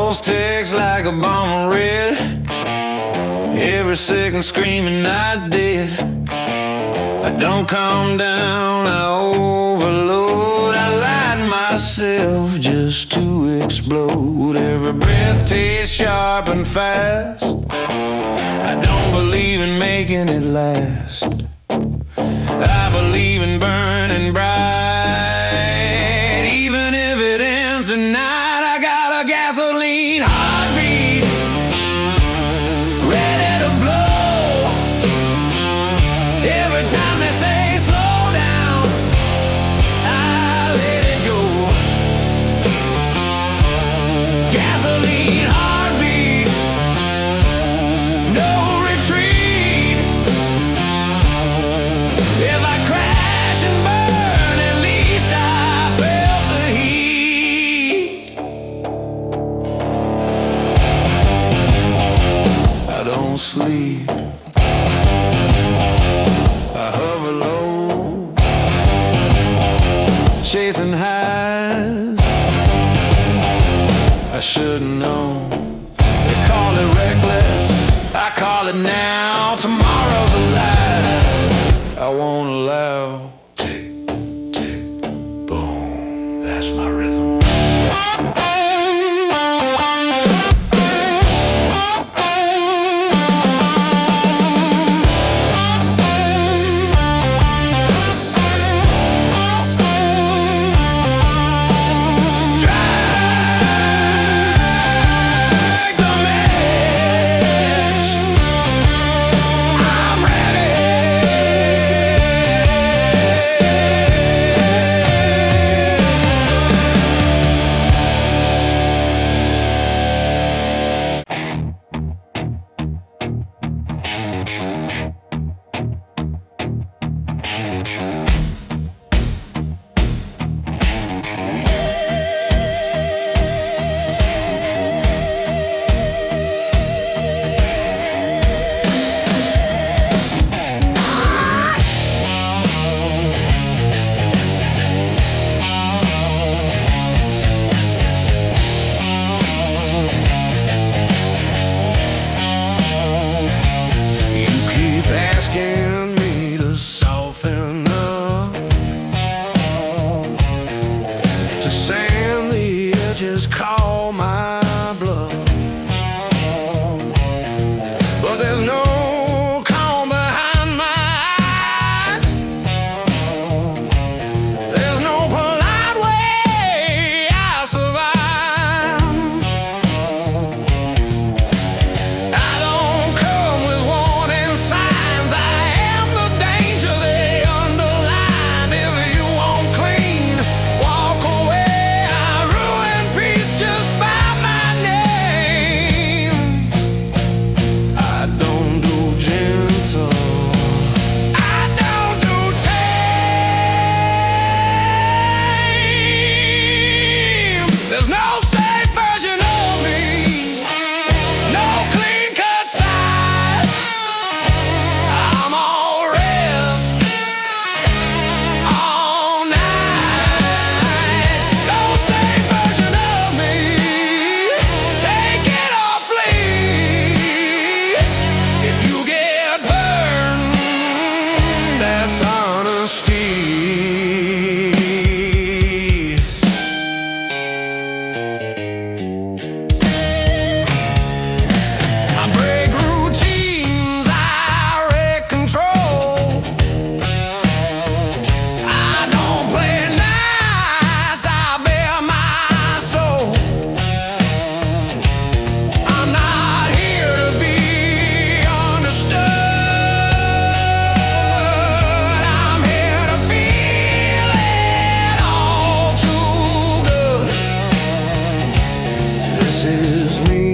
pulse ticks like a bomb red. Every second screaming I did. I don't calm down, I overload. I light myself just to explode. Every breath tastes sharp and fast. I don't believe in making it last. I believe in burning bright. Even if it ends tonight, I got a gasoline heartbeat ready to blow. Every time they say slow down, I let it go. Gasoline heartbeat, no retreat. If I crash and burn, at least I felt the heat. I don't sleep, I hover low, chasing highs I shouldn't know. They call it reckless, I call it now. Tomorrow's a lie I won't allow. Tick, tick, boom, that's my rhythm. Just call my bluff, but there's no calm behind my eyes. There's no polite way I survive. I don't come with warning signs. I am the danger they underline. If you won't clean, walk away. Just by my name, I don't do gentle, I don't do tame. There's no safe version of me, no clean-cut side. I'm all rest, all night. No safe version of me. Take it or flee. If you get burned, that's honesty. I break routines, I wreck control. I don't play nice, I bare my soul. I'm not here to be understood. I'm here to feel it all too good. This is me,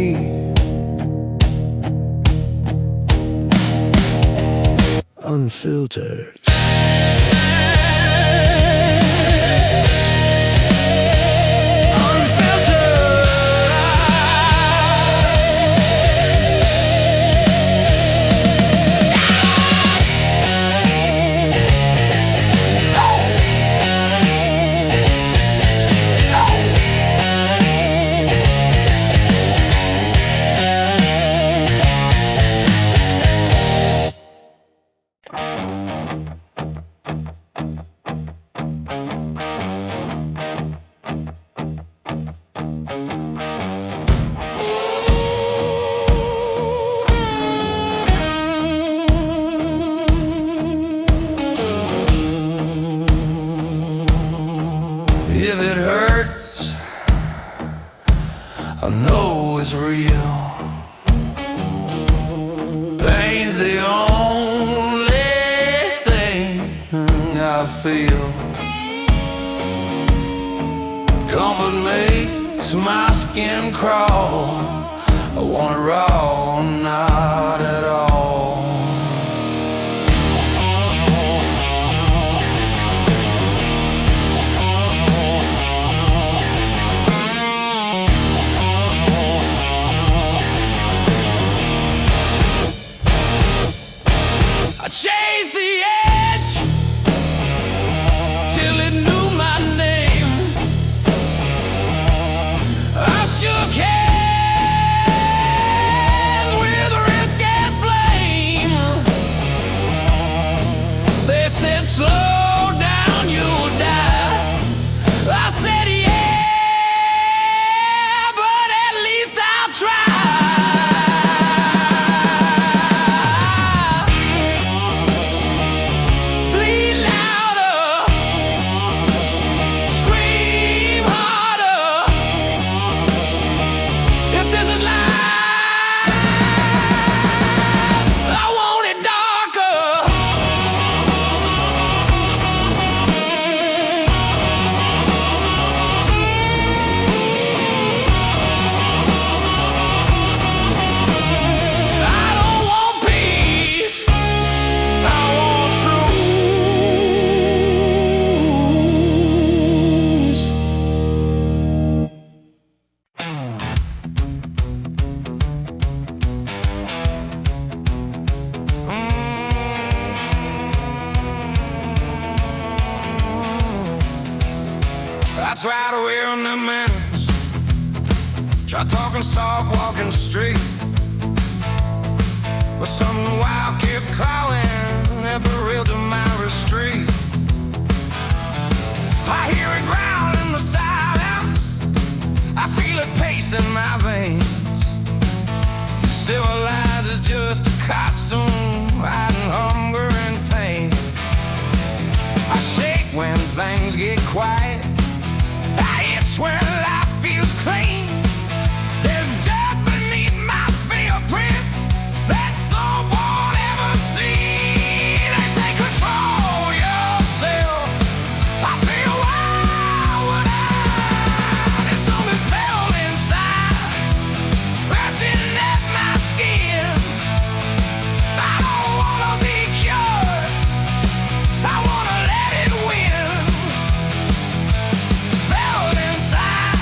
unfiltered. I know it's real. Pain's the only thing I feel. Comfort makes my skin crawl. I want it raw, not at all. I chased the edge till it knew my name. I shook hands with risk and flame. They said, slow down, you'll die. I said, yeah, but at least I'll try. I try to wear on the manners, try talking soft, walking straight, but something wild kept calling, that bewildered my restraint. I hear it growl in the silence, I feel it pace in my veins. Civilized is just a costume, hiding hunger and pain. I shake when things get quiet, I itch when life feels clean. There's dirt beneath my fingerprints that some won't ever see. They say control yourself, I feel wild without. There's something fell inside, scratching at my skin. I don't wanna be cured, I wanna let it win. Inside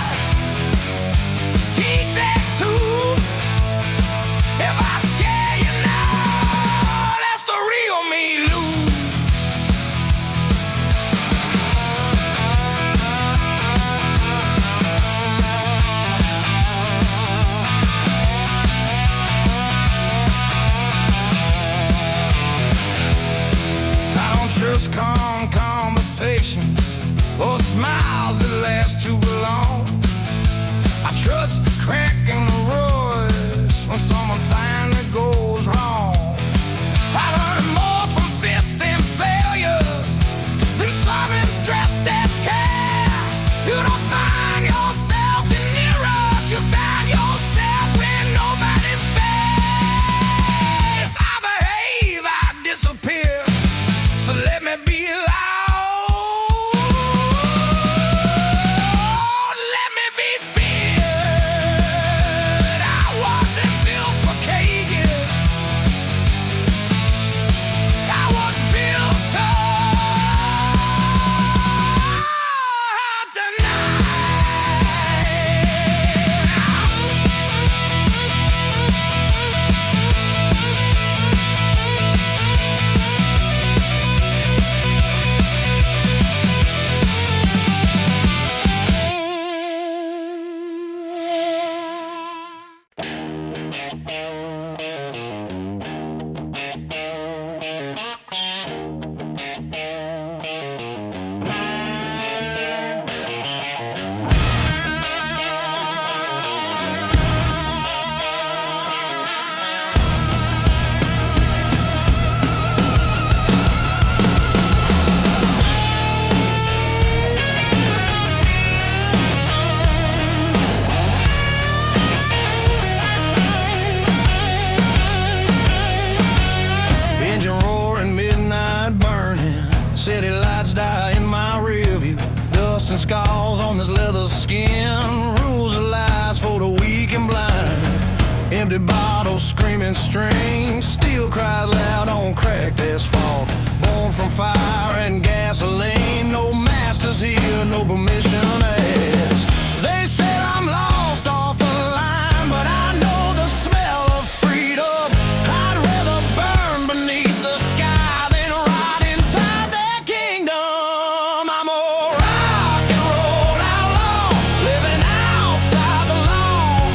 empty bottles, screaming strings. Steel cries loud on cracked asphalt. Born from fire and gasoline. No masters here, no permission asked. They said I'm lost off the line, but I know the smell of freedom. I'd rather burn beneath the sky than rot inside their kingdom. I'm a rock and roll outlaw, living outside the law.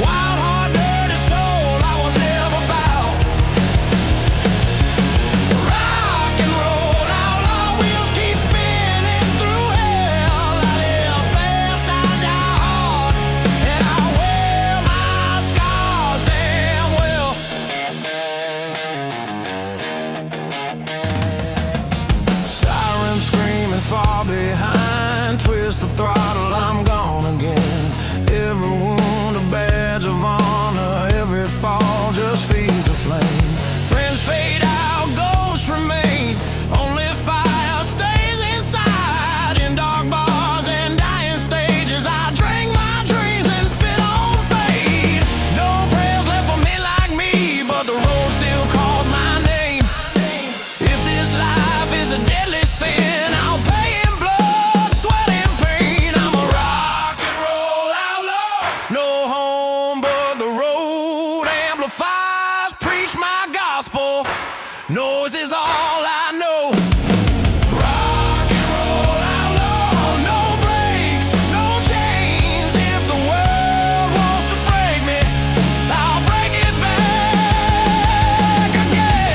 Wild heart, dirty soul, I will never bow. Rock and roll outlaw, wheels keep spinning through hell. I live fast, I die hard, and I wear my scars damn well. Sirens screaming far behind. Twist the throttle, I'm gone again. Every wound a badge of honor. Every fall just feeds the flame. Friends fade out, ghosts remain. Only fire stays inside. In dark bars and dying stages, I drink my dreams and spit on fate. No prayers left for men like me, but the road still calls my name. If this life is a deadly sin, I'll pay in blood, sweat, and pain. I'm a rock and roll outlaw. No home but the road amplifies. Preach my gospel. Noise is all I know. Rock and roll outlaw. No brakes, no chains. If the world wants to break me, I'll break it back again.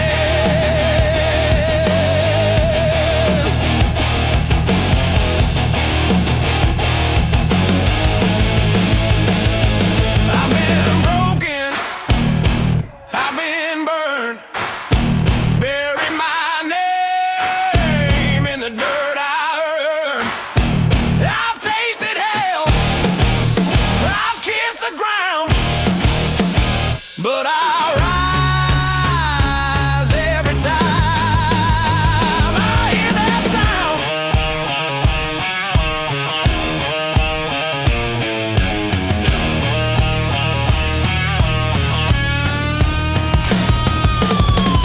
I've been broken, I've been burned. Bury my name in the dirt I earned. I've tasted hell, I've kissed the ground, but I rise every time I hear that sound.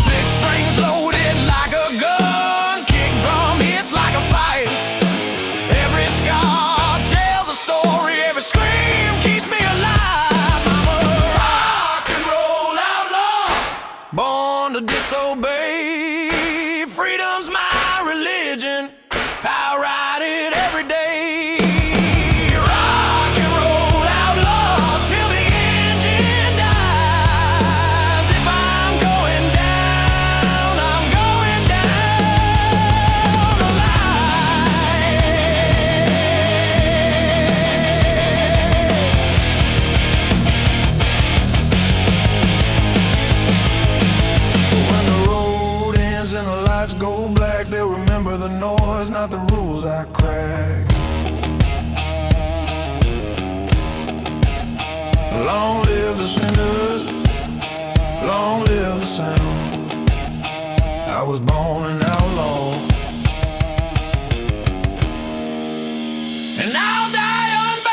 Six strings loaded like a gun, kick drum hits like a fight. Every scar tells a story, every scream keeps me alive. I'm a rock and roll outlaw, born to disobey. Freedom's my religion, I ride it every day. Rock and roll outlaw till the engine dies. If I'm going down, I'm going down the line. When the road ends and the lights go black, they'll remember the noise, not the rules I cracked. Long live the sinners, long live the sound. I was born an outlaw, and I'll die unbound.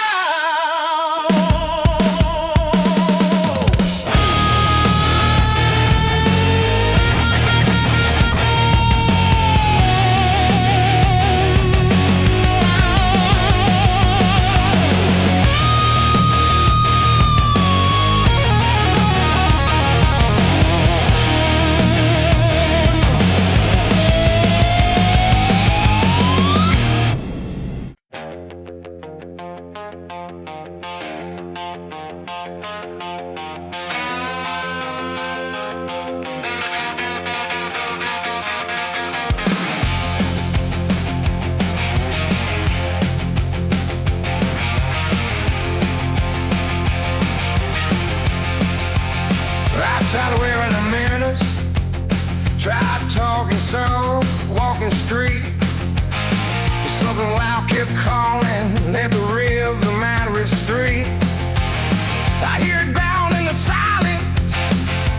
Tried wearing a mirrors, tried talking slow, walking straight. But something loud kept calling, let the rhythm out of street. I hear it bound in the silence,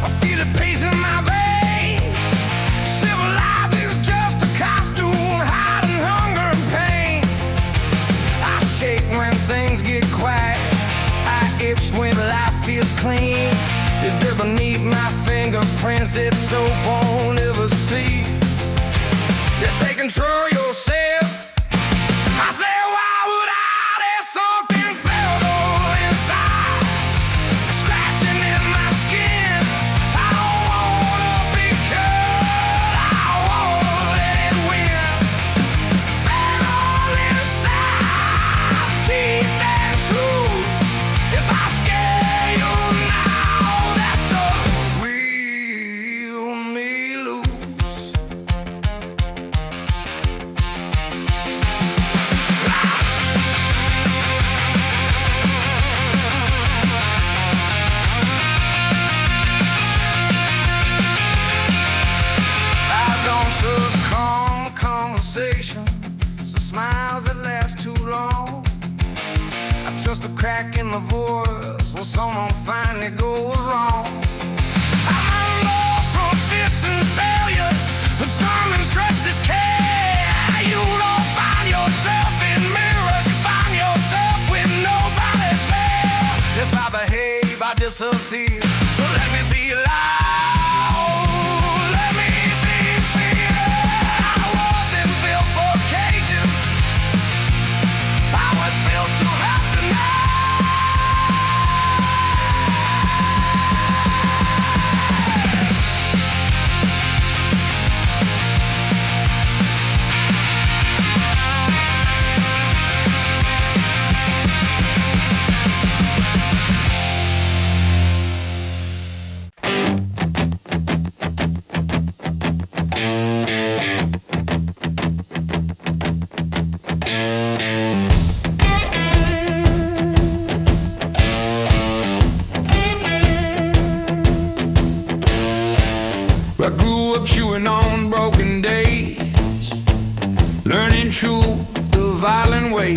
I feel it pacing my veins. Civil life is just a costume, hiding hunger and pain. I shake when things get quiet, I itch when life feels clean. prince that soap won't ever sleep. You say control yourself. I say why would I? There's something felt inside, scratching in my skin. I don't wanna be cut, I wanna let it win. Felt inside, teeth and truth. If I scare you now, that's the real me loose. I don't trust calm conversation, so smiles that last too long. I trust the crack in the voice when someone finally goes wrong. I'm lost from fists and failures, but someone's trust is care. You don't find yourself in mirrors, you find yourself with nobody's fair. If I behave, I disappear. So let me be loud, let me be fear. I wasn't built for cages, I was built to have the night. I grew up chewing on broken days, learning truth the violent way.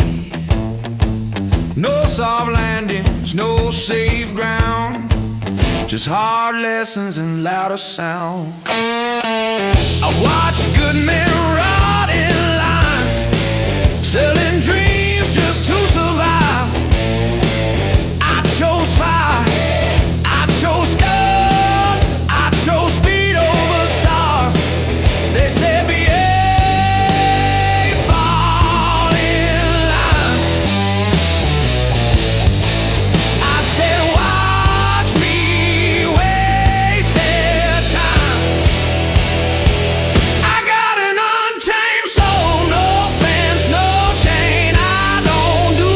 No soft landings, no safe ground, just hard lessons and louder sound. I watched good men rot in lines, selling dreams just to survive. I chose fire, I chose scars, I chose speed over stars. They said behave, fall in line. I said watch me waste their time. I got an untamed soul, no fence, no chain. I don't do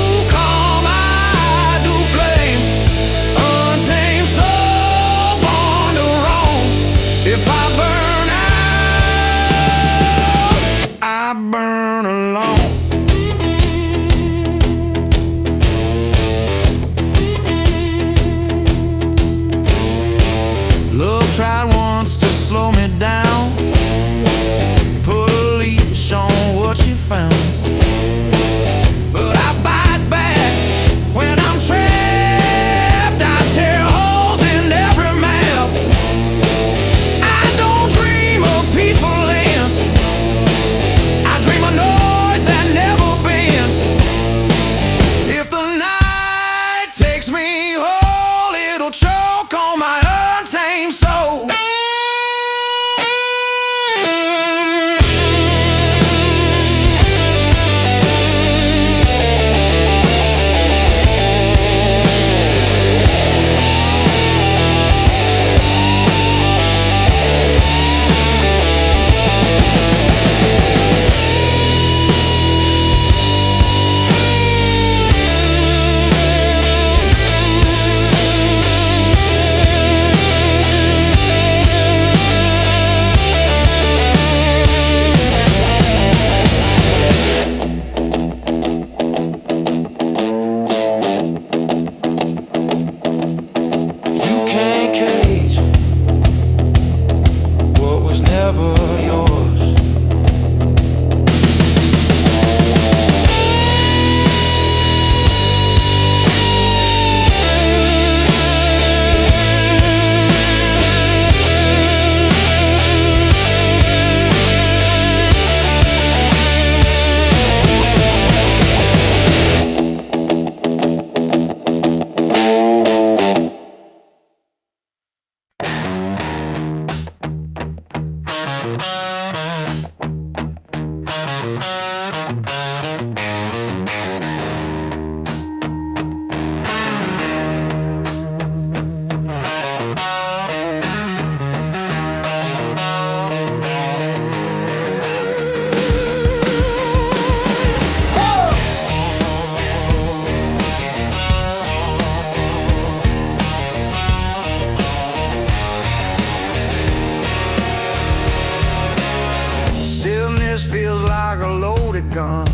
gun,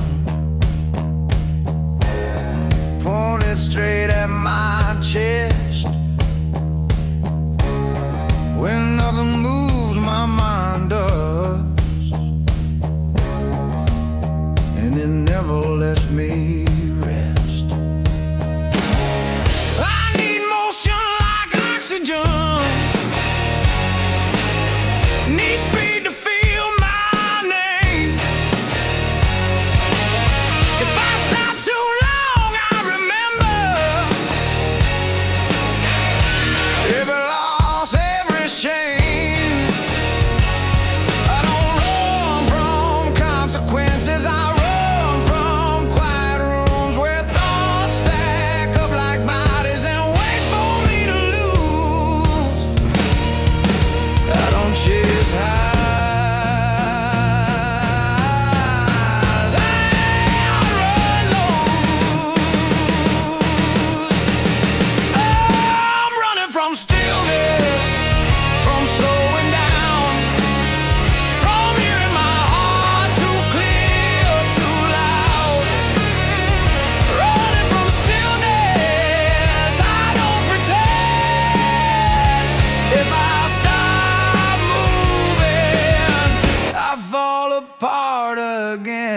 pointed straight at my chest. When nothing moves, my mind does, and it never lets me rest. I need motion like oxygen, need speed to feel my name. If I stop too long, I remember every loss, every shame. I don't run from consequences, I run from quiet rooms where thoughts stack up like bodies and wait for me to lose. I don't chase highs, I run lows. I'm running from stillness, from slowing down, from hearing my heart too clear, too loud. Running from stillness, I don't pretend. If I stop moving, I fall apart again.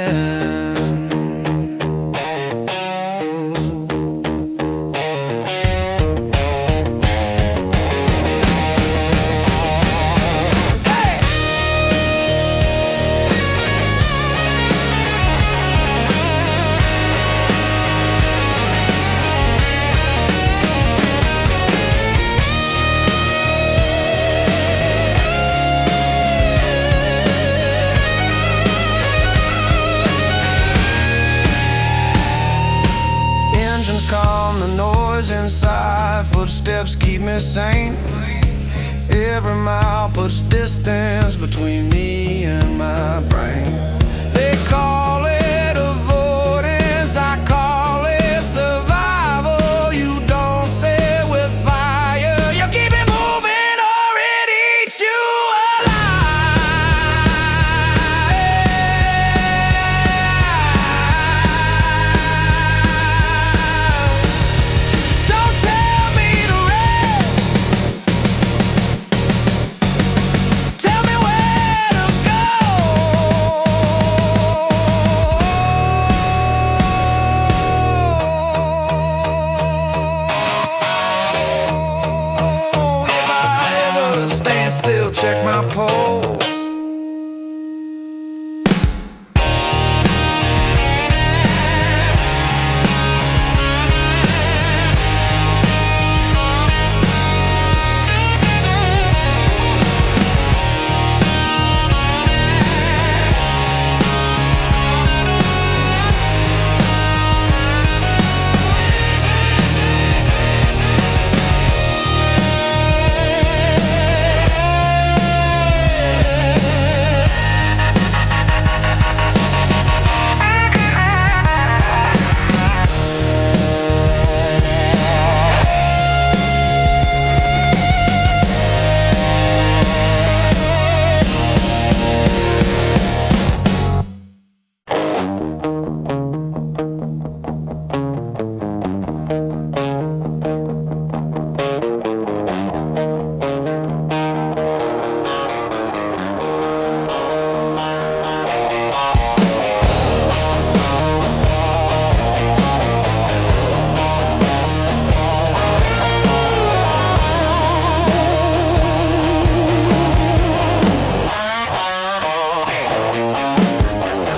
Hey! Engines calm the noise inside, footsteps keep me sane. Every mile puts distance between me and my brain. They call it avoidance, I call it survival. You don't say with fire, you keep it moving or it eats you alive. Don't tell me to rest, tell me where to go. If I ever stand still, check my pulse.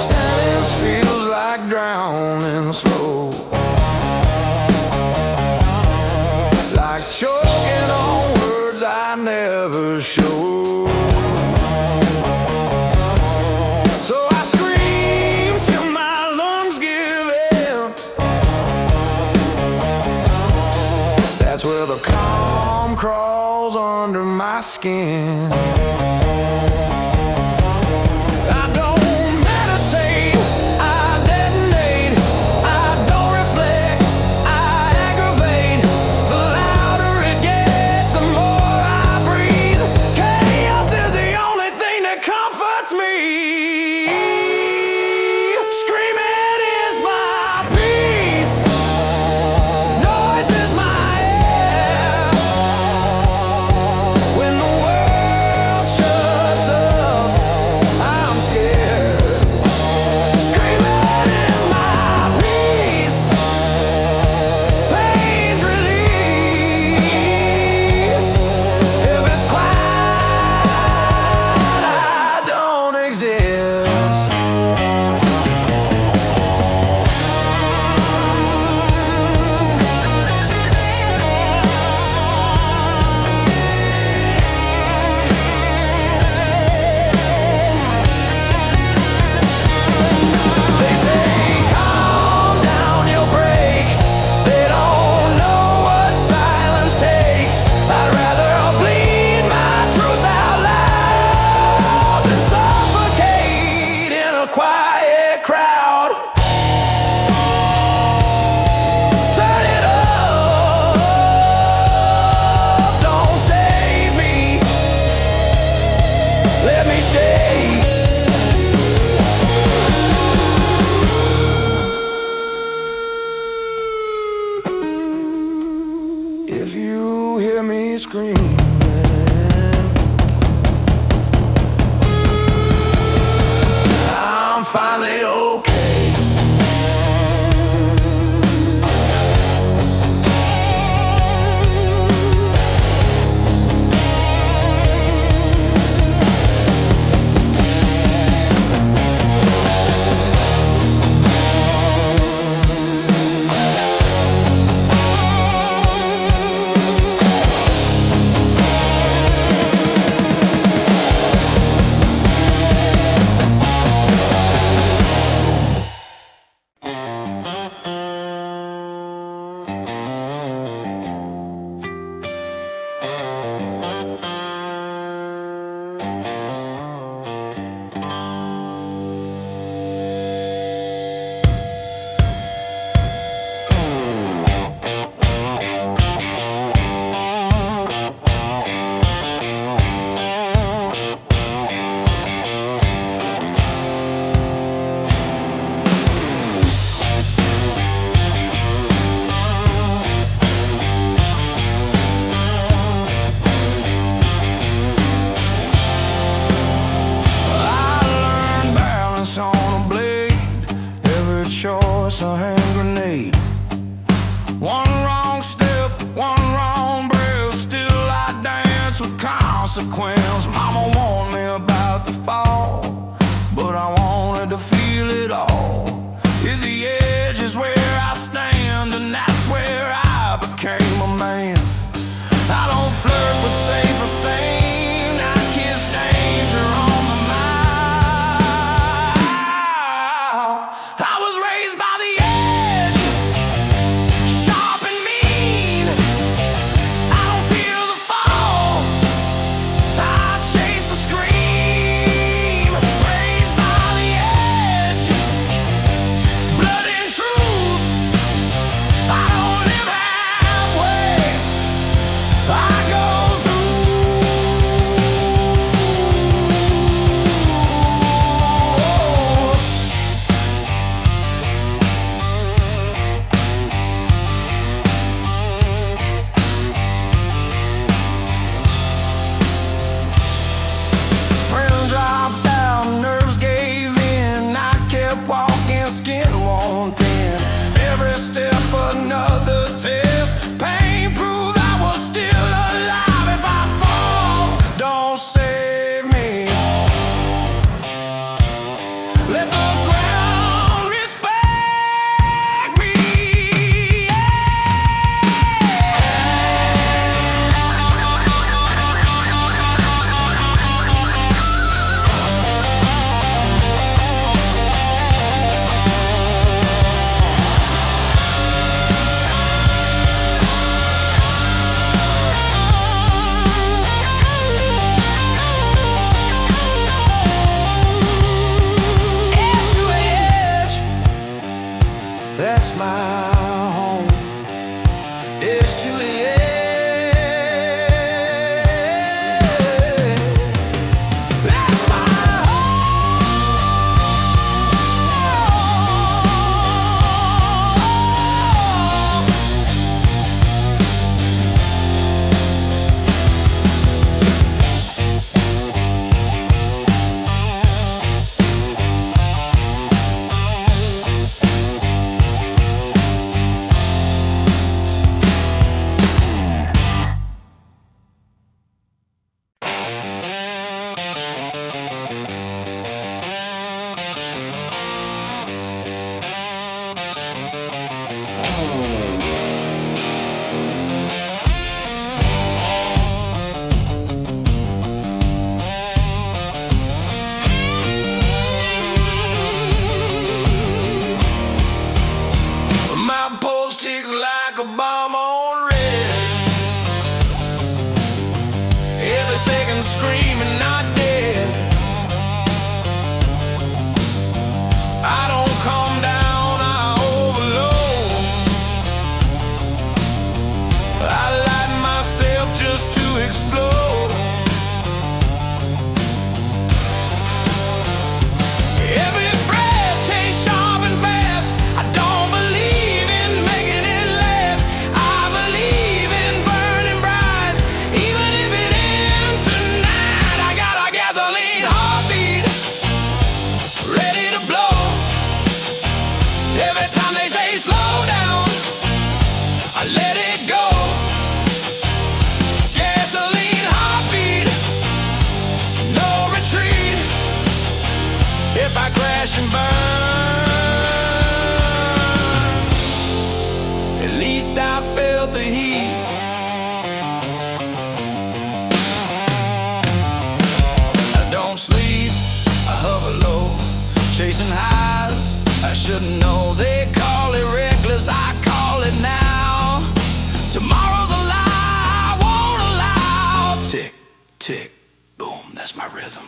Silence feels like drowning slow, like choking on words I never show. So I scream till my lungs give in. That's where the calm crawls under my skin. I don't meditate, I detonate, I don't reflect, I aggravate. The louder it gets, the more I breathe. Chaos is the only thing that comforts me. Scream If you hear me screaming, I'm finally okay. On a blade, every choice a hand grenade. One wrong step, one wrong breath, still I dance with consequence. Mama warned me about the fall, but I wanted to feel it all. At the edge is where I stand, and that's where I became a man. I don't flirt with safe or sane, I kiss danger on the mind. I was raised by the edge, sharp and mean. I don't fear the fall, I chase the scream. Raised by the edge, blood and truth. I don't live halfway, I go friends dropped down, nerves gave in. I kept walking, skin worn thin. Every step another test. Pain proved I was still alive. If I fall, don't save me. Let the ground respect me. Edge to edge, that's my home. Edge to edge, that's my my pulse ticks like a bomb on red. Every second screaming, not dead. I don't calm down, I overload. I light myself just to explode. Every breath tastes sharp and fast. I don't believe in making it last. I believe in chasing highs. I shouldn't know, they call it reckless, I call it now. Tomorrow's a lie, I won't allow. Tick, tick, boom, that's my rhythm.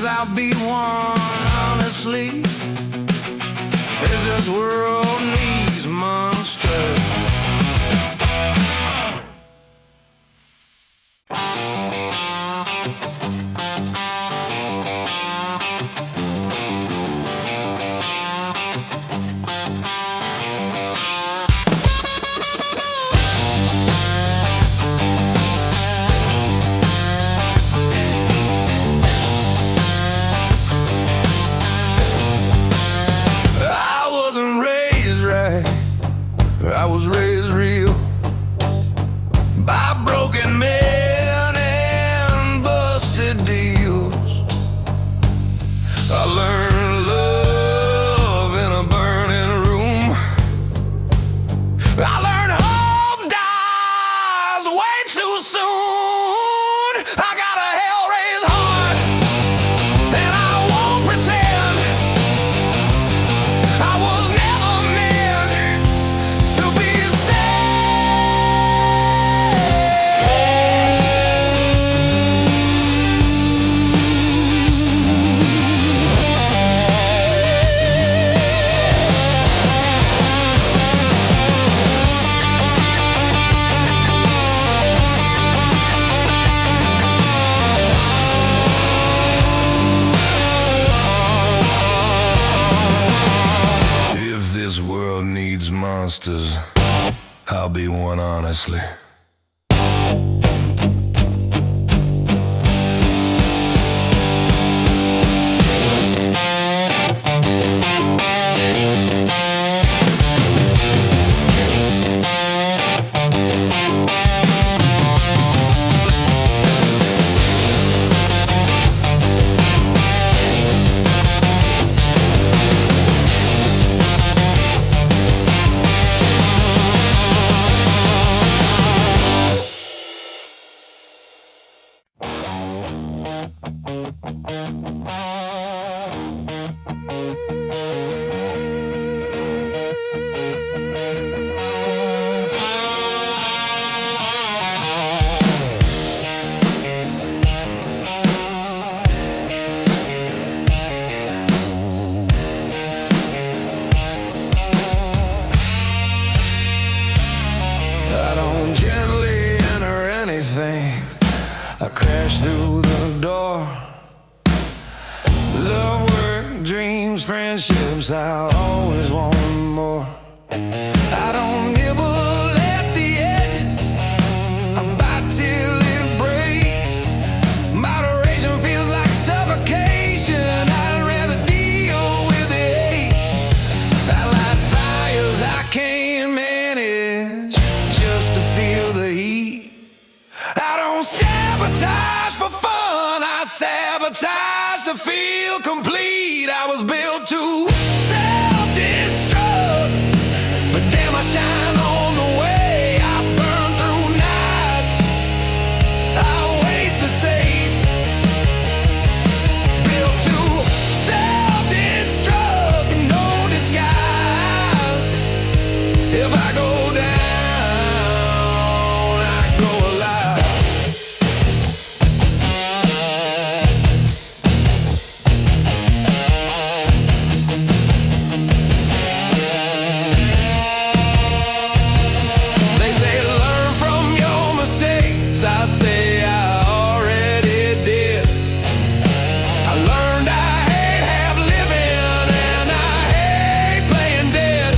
I'll be one, honestly. This world needs monsters. I was raised real by broken men and busted deals. I learned love in a burning room. I learned hope dies way too soon. I got a hell-raised heart, and I won't pretend I was never meant to be If this world needs monsters, I'll be one, honestly. I crashed through the door. Love work dreams, friendships, I always want more. I don't nibble at the edges, I bite till it breaks. Moderation feels like suffocation, I'd rather deal with the hate. I light fires I can't manage just to feel the heat. I don't sabotage for fun, I sabotage to feel complete. I was built to self-destruct, but damn, I shine on the way. I burn through nights I waste to save. Built to self-destruct, no disguise. If I go down, I go alive. They say learn from your mistakes, I say I already did. I learned I hate half living and I hate playing dead.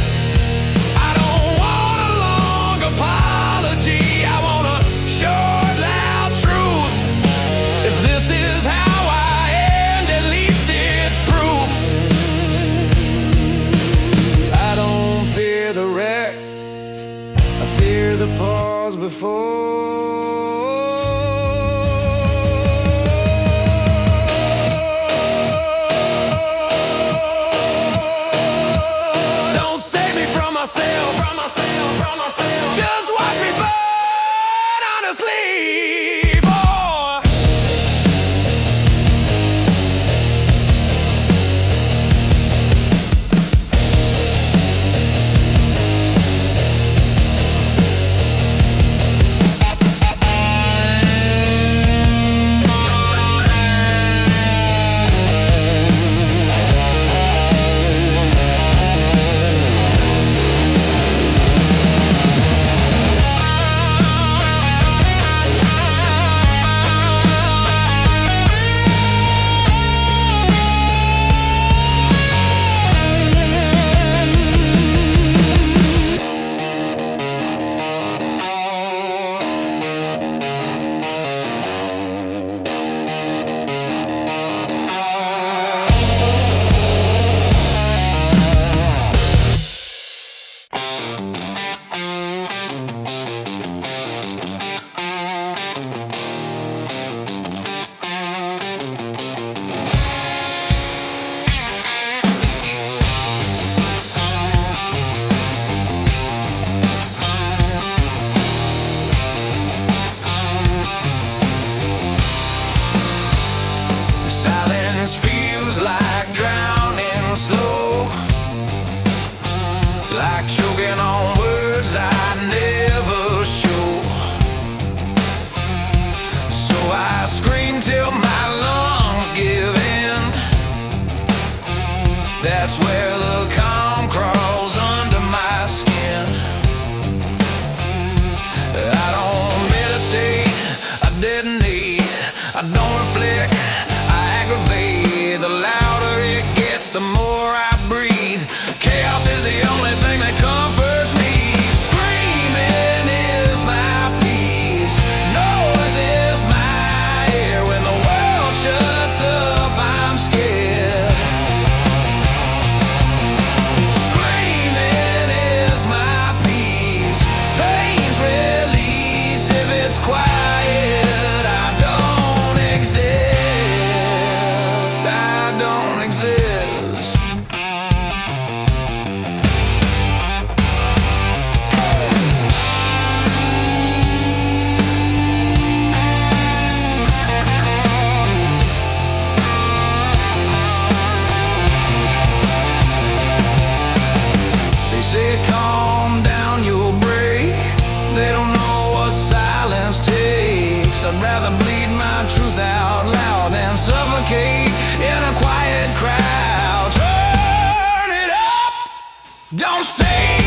I don't want a long apology, I want a short, loud truth. If this is how I end, at least it's proof. I don't fear the wreck, I fear the pause before. Don't save me from myself, just watch me burn honestly. For silence feels like drowning slow, like choking on words I never show. So I scream till my lungs give in. That's where the calm crawls under my skin. I don't meditate, I detonate, I don't reflect, I aggravate. The louder it gets, the more I breathe. Chaos is the only thing that comforts me. Screaming is my peace, noise is my air. When the world shuts up, I'm scared. Screaming is my peace, pain's release. If it's quiet, I don't exist, I don't exist. They say calm down, you'll break. They don't know what silence takes. I'd rather bleed my truth out loud than suffocate in a quiet crowd. Turn it up, don't say